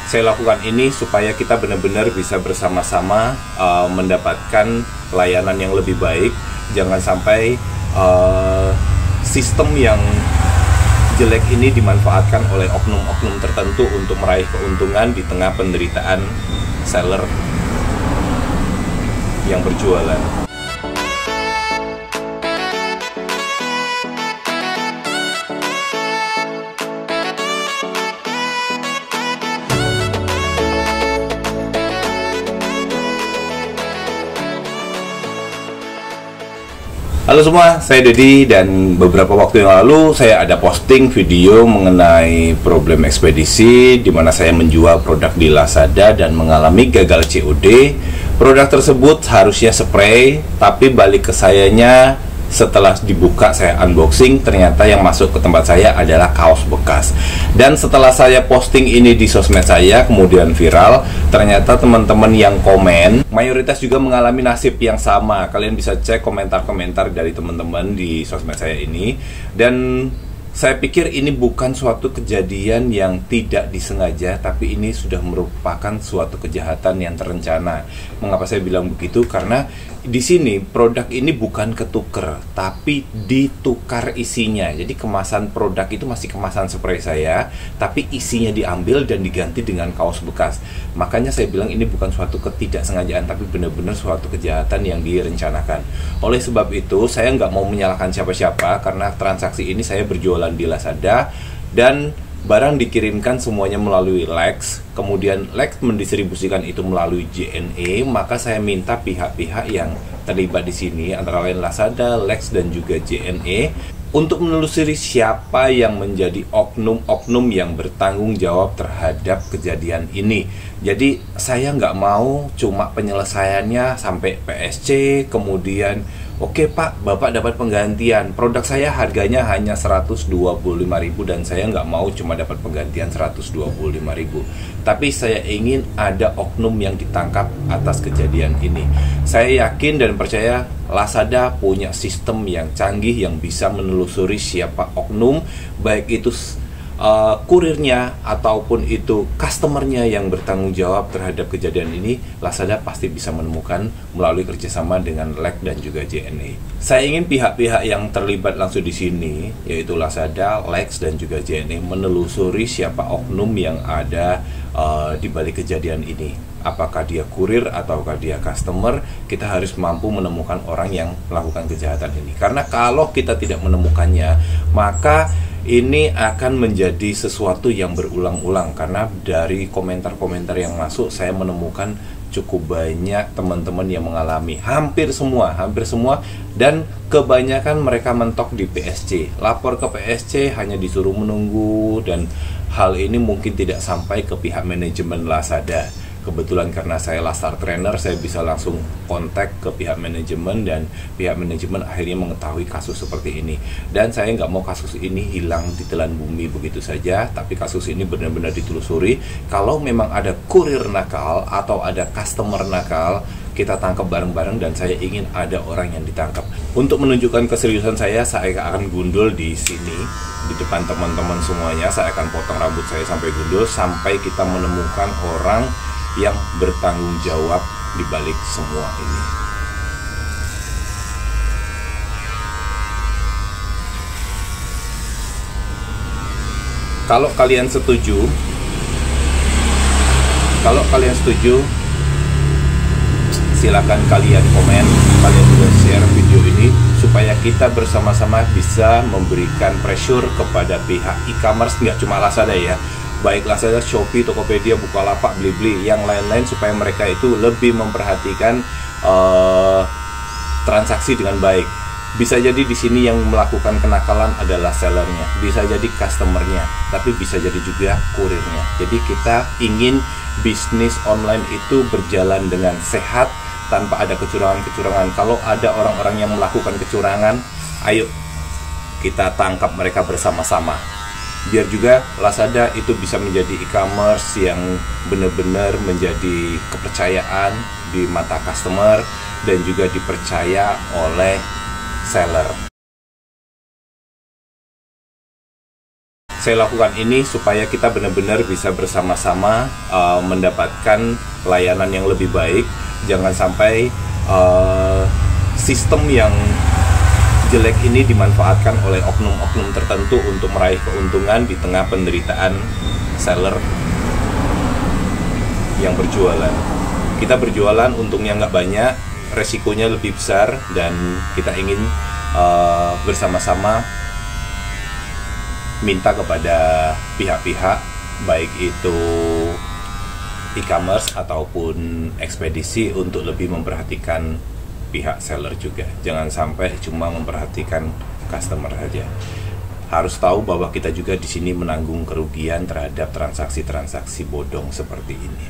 saya lakukan ini supaya kita benar-benar bisa bersama-sama mendapatkan layanan yang lebih baik. Jangan sampai sistem yang jelek ini dimanfaatkan oleh oknum-oknum tertentu untuk meraih keuntungan di tengah penderitaan seller yang berjualan. Halo semua, saya Dedi, dan beberapa waktu yang lalu saya ada posting video mengenai problem ekspedisi di mana saya menjual produk di Lazada dan mengalami gagal COD. Produk tersebut harusnya spray, tapi balik ke sayanya setelah dibuka saya unboxing, ternyata yang masuk ke tempat saya adalah kaos bekas. Dan setelah saya posting ini di sosmed saya, kemudian viral, ternyata teman-teman yang komen mayoritas juga mengalami nasib yang sama. Kalian bisa cek komentar-komentar dari teman-teman di sosmed saya ini. Dan saya pikir ini bukan suatu kejadian yang tidak disengaja, tapi ini sudah merupakan suatu kejahatan yang terencana. Mengapa saya bilang begitu? Karena di sini produk ini bukan ketuker, tapi ditukar isinya. Jadi kemasan produk itu masih kemasan spray saya, tapi isinya diambil dan diganti dengan kaos bekas. Makanya saya bilang ini bukan suatu ketidaksengajaan, tapi benar-benar suatu kejahatan yang direncanakan. Oleh sebab itu, saya nggak mau menyalahkan siapa-siapa, karena transaksi ini saya berjualan di Lazada dan barang dikirimkan semuanya melalui Lex, kemudian Lex mendistribusikan itu melalui JNE. Maka saya minta pihak-pihak yang terlibat di sini, antara lain Lazada, Lex, dan juga JNE, untuk menelusuri siapa yang menjadi oknum-oknum yang bertanggung jawab terhadap kejadian ini. Jadi saya nggak mau cuma penyelesaiannya sampai PSC, kemudian oke Pak, Bapak dapat penggantian. Produk saya harganya hanya 125.000 dan saya nggak mau cuma dapat penggantian 125.000. Tapi saya ingin ada oknum yang ditangkap atas kejadian ini. Saya yakin dan percaya Lazada punya sistem yang canggih yang bisa menelusuri siapa oknum, baik itu kurirnya ataupun itu customernya yang bertanggung jawab terhadap kejadian ini. Lazada pasti bisa menemukan melalui kerjasama dengan Lex dan juga JNE. Saya ingin pihak-pihak yang terlibat langsung di sini, yaitu Lazada, Lex, dan juga JNE, menelusuri siapa oknum yang ada di balik kejadian ini. Apakah dia kurir ataukah dia customer? Kita harus mampu menemukan orang yang melakukan kejahatan ini. Karena kalau kita tidak menemukannya, maka ini akan menjadi sesuatu yang berulang-ulang. Karena dari komentar-komentar yang masuk, saya menemukan cukup banyak teman-teman yang mengalami, hampir semua, dan kebanyakan mereka mentok di PSC. Lapor ke PSC hanya disuruh menunggu, dan hal ini mungkin tidak sampai ke pihak manajemen Lazada. Kebetulan karena saya Lastar Trainer, saya bisa langsung kontak ke pihak manajemen, dan pihak manajemen akhirnya mengetahui kasus seperti ini. Dan saya nggak mau kasus ini hilang di telan bumi begitu saja, tapi kasus ini benar-benar ditelusuri. Kalau memang ada kurir nakal atau ada customer nakal, kita tangkap bareng-bareng, dan saya ingin ada orang yang ditangkap. Untuk menunjukkan keseriusan saya akan gundul di sini, di depan teman-teman semuanya. Saya akan potong rambut saya sampai gundul, sampai kita menemukan orang yang bertanggung jawab di balik semua ini. Kalau kalian setuju, silakan kalian komen, kalian juga share video ini supaya kita bersama-sama bisa memberikan pressure kepada pihak e-commerce, nggak cuma Lazada ya, baik Lazada, Shopee, Tokopedia, Bukalapak, Blibli, yang lain-lain, supaya mereka itu lebih memperhatikan transaksi dengan baik. Bisa jadi di sini yang melakukan kenakalan adalah sellernya, bisa jadi customernya, tapi bisa jadi juga kurirnya. Jadi kita ingin bisnis online itu berjalan dengan sehat tanpa ada kecurangan-kecurangan. Kalau ada orang-orang yang melakukan kecurangan, ayo kita tangkap mereka bersama-sama. Biar juga Lazada itu bisa menjadi e-commerce yang benar-benar menjadi kepercayaan di mata customer dan juga dipercaya oleh seller. Saya lakukan ini supaya kita benar-benar bisa bersama-sama mendapatkan layanan yang lebih baik. Jangan sampai sistem yang jelek ini dimanfaatkan oleh oknum-oknum tertentu untuk meraih keuntungan di tengah penderitaan seller yang berjualan. Kita berjualan, untungnya nggak banyak, resikonya lebih besar, dan kita ingin bersama-sama minta kepada pihak-pihak, baik itu e-commerce ataupun ekspedisi, untuk lebih memperhatikan pihak seller juga. Jangan sampai cuma memperhatikan customer saja. Harus tahu bahwa kita juga di sini menanggung kerugian terhadap transaksi-transaksi bodong seperti ini.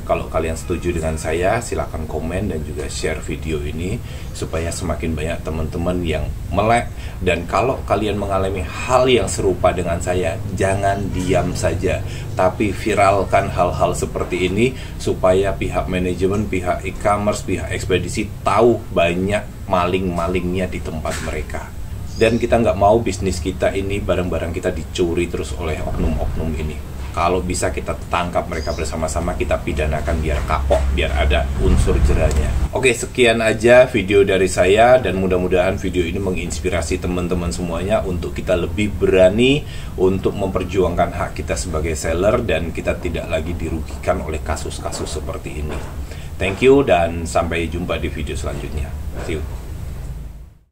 Kalau kalian setuju dengan saya, silakan komen dan juga share video ini supaya semakin banyak teman-teman yang melek. Dan kalau kalian mengalami hal yang serupa dengan saya, jangan diam saja, tapi viralkan hal-hal seperti ini supaya pihak manajemen, pihak e-commerce, pihak ekspedisi tahu banyak maling-malingnya di tempat mereka. Dan kita nggak mau bisnis kita ini, barang-barang kita dicuri terus oleh oknum-oknum ini. Kalau bisa kita tangkap mereka bersama-sama, kita pidanakan biar kapok, biar ada unsur jerahnya. Oke, sekian aja video dari saya, dan mudah-mudahan video ini menginspirasi teman-teman semuanya untuk kita lebih berani untuk memperjuangkan hak kita sebagai seller, dan kita tidak lagi dirugikan oleh kasus-kasus seperti ini. Thank you, dan sampai jumpa di video selanjutnya. See you.